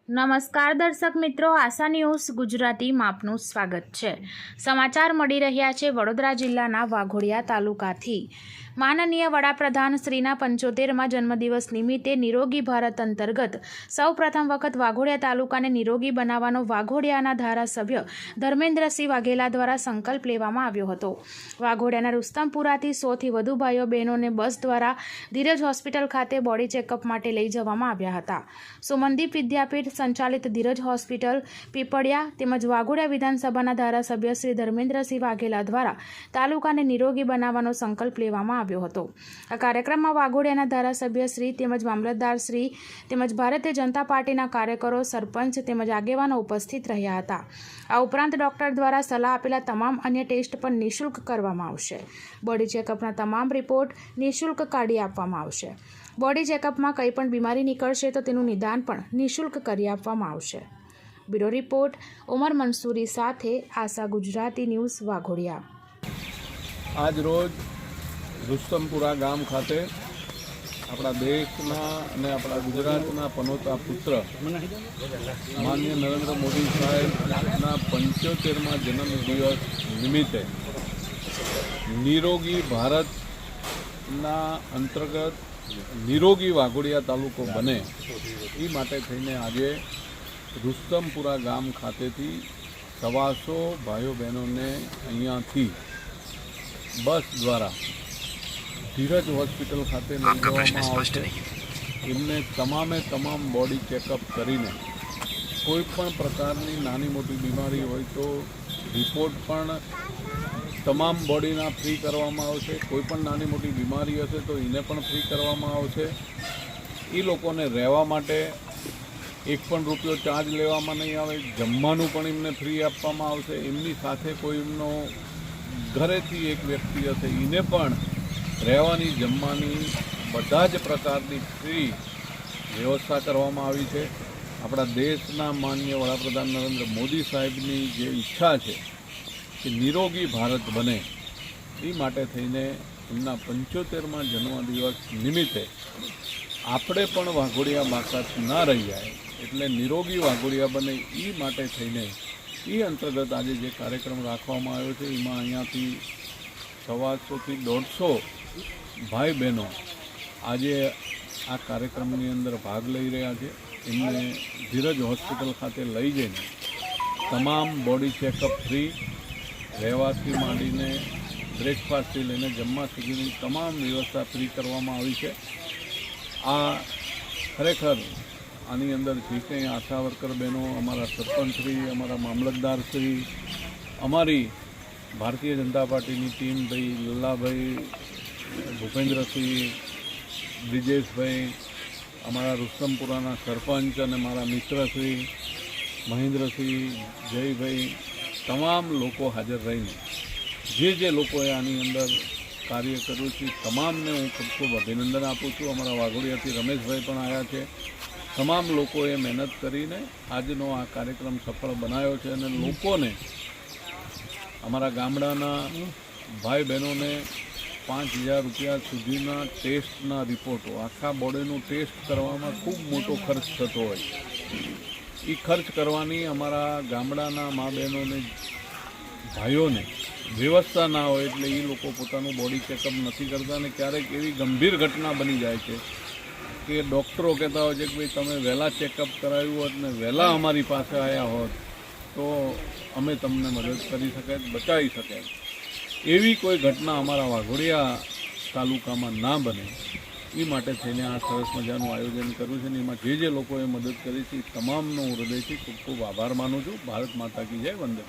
નમસ્કાર દર્શક મિત્રો, આશા ન્યૂઝ ગુજરાતીમાં આપનું સ્વાગત છે। સમાચાર મળી રહ્યા છે વડોદરા જિલ્લાના વાઘોડિયા તાલુકાથી। માનનીય વડાપ્રધાન શ્રીના 75મા જન્મદિવસ નિમિત્તે નિરોગી ભારત અંતર્ગત સૌપ્રથમ વખત વાઘોડિયા તાલુકાને નિરોગી બનાવવાનો વાઘોડિયાના ધારાસભ્ય ધર્મેન્દ્રસિંહ વાઘેલા દ્વારા સંકલ્પ લેવામાં આવ્યો હતો। વાઘોડિયાના રુસ્તમપુરાથી 100થી વધુ ભાઈઓ બહેનોને બસ દ્વારા ધીરજ હોસ્પિટલ ખાતે બોડી ચેકઅપ માટે લઈ જવામાં આવ્યા હતા। સુમનદીપ વિદ્યાપીઠ સંચાલિત ધીરજ હોસ્પિટલ પીપળિયા તેમજ વાઘોડિયા વિધાનસભાના ધારાસભ્ય શ્રી ધર્મેન્દ્રસિંહ વાઘેલા દ્વારા તાલુકાને નિરોગી બનાવવાનો સંકલ્પ લેવામાં આવ્યો હતો। આ કાર્યક્રમમાં વાઘોડિયાના ધારાસભ્ય શ્રી તેમજ મામલતદાર શ્રી તેમજ ભારતીય જનતા પાર્ટીના કાર્યકરો, સરપંચ તેમજ આગેવાનો ઉપસ્થિત રહ્યા હતા। આ ઉપરાંત ડોક્ટર દ્વારા સલાહ આપેલા તમામ અન્ય ટેસ્ટ પણ નિઃશુલ્ક કરવામાં આવશે। બોડી ચેકઅપના તમામ રિપોર્ટ નિઃશુલ્ક કાઢી આપવામાં આવશે। બોડી ચેકઅપમાં કંઈ પણ બીમારી નીકળશે તો તેનું નિદાન પણ નિઃશુલ્ક કરી આપવામાં આવશે। બ્યુરો રિપોર્ટ ઉમર મંસૂરી સાથે આશા ગુજરાતી ન્યૂઝ વાઘોડિયા। આજ રોજ રુસ્તમપુરા ગામ ખાતે આપણા દેશના અને આપણા ગુજરાતના પનોતા પુત્ર માનનીય નરેન્દ્ર મોદી સાહેબના 75મા જન્મદિવસ નિમિત્તે નિરોગી ભારતના અંતર્ગત નિરોગી વાઘોડિયા તાલુકો બને એ માટે થઈને આજે રુસ્તમપુરા ગામ ખાતેથી 125 ભાઈઓ બહેનોને અહીંયાથી બસ દ્વારા ધીરજ હોસ્પિટલ ખાતે લઈ જવામાં આવશે। એમને તમામ બોડી ચેકઅપ કરીને કોઈ પણ પ્રકારની નાની મોટી બીમારી હોય તો રિપોર્ટ પણ તમામ બોડીના ફ્રી કરવામાં આવશે। કોઈ પણ નાની મોટી બીમારી હશે તો એને પણ ફ્રી કરવામાં આવશે। એ લોકોને રહેવા માટે એક પણ રૂપિયો ચાર્જ લેવામાં નહીં આવે। જમવાનું પણ એમને ફ્રી આપવામાં આવશે। એમની સાથે કોઈ એમનો ઘરેથી એક વ્યક્તિ હશે એને પણ રહેવાની, જમવાની બધા જ પ્રકારની ફ્રી વ્યવસ્થા કરવામાં આવી છે। આપણા દેશના માનનીય વડાપ્રધાન નરેન્દ્ર મોદી સાહેબની જે ઈચ્છા છે કે નિરોગી ભારત બને એ માટે થઈને એમના 75મા જન્મદિવસ નિમિત્તે આપણે પણ વાઘોડિયા બાકાત ના રહી જાય એટલે નિરોગી વાઘોડિયા બને એ માટે થઈને એ અંતર્ગત આજે જે કાર્યક્રમ રાખવામાં આવ્યો છે એમાં અહીંયાથી 125થી 150 ભાઈ બહેનો આજે આ કાર્યક્રમની અંદર ભાગ લઈ રહ્યા છે। એમને ધીરજ હોસ્પિટલ ખાતે લઈ જઈને તમામ બોડી ચેકઅપ ફ્રી, રહેવાથી માંડીને બ્રેકફાસ્ટથી લઈને જમવા સુધીની તમામ વ્યવસ્થા ફ્રી કરવામાં આવી છે। આ ખરેખર આની અંદર જે કંઈ આશા વર્કર બહેનો, અમારા સરપંચશ્રી, અમારા મામલતદારશ્રી, અમારી ભારતીય જનતા પાર્ટીની ટીમ, ભાઈ લલ્લાભાઈ, ભૂપેન્દ્રસિંહ, બ્રિજેશભાઈ, અમારા રુસ્તમપુરાના સરપંચ અને મારા મિત્રશ્રી મહેન્દ્રસિંહ, જયભાઈ, તમામ લોકો હાજર રહીને જે લોકોએ આની અંદર કાર્ય કર્યું છે તમામને હું ખૂબ અભિનંદન આપું છું। અમારા વાઘોડિયાથી રમેશભાઈ પણ આવ્યા છે। તમામ લોકોએ મહેનત કરીને આજનો આ કાર્યક્રમ સફળ બનાવ્યો છે અને લોકોને, અમારા ગામડાના ભાઈ બહેનોને 5000 રૂપિયા સુધીના ટેસ્ટના રિપોર્ટો, આખા બોડીનું ટેસ્ટ કરવામાં ખૂબ મોટો ખર્ચ થતો હોય, એ ખર્ચ કરવાની અમારા ગામડાના મા બહેનોને, ભાઈઓને વ્યવસ્થા ના હોય એટલે એ લોકો પોતાનું બોડી ચેકઅપ નથી કરતા અને ક્યારેક એવી ગંભીર ઘટના બની જાય છે કે ડૉક્ટરો કહેતા હોય છે કે ભાઈ તમે વહેલા ચેકઅપ કરાવ્યું હોત ને વહેલા અમારી પાસે આવ્યા હોત તો અમે તમને મદદ કરી શકાય, બચાવી શકાય। એવી કોઈ ઘટના અમારા વાઘોડિયા તાલુકામાં ના બને એ માટે થઈને આ સરસ મજાનું આયોજન કર્યું છે ને એમાં જે લોકોએ મદદ કરી છે એ તમામનો હું હૃદયથી ખૂબ આભાર માનું છું। ભારત માતા કી જય, વંદે।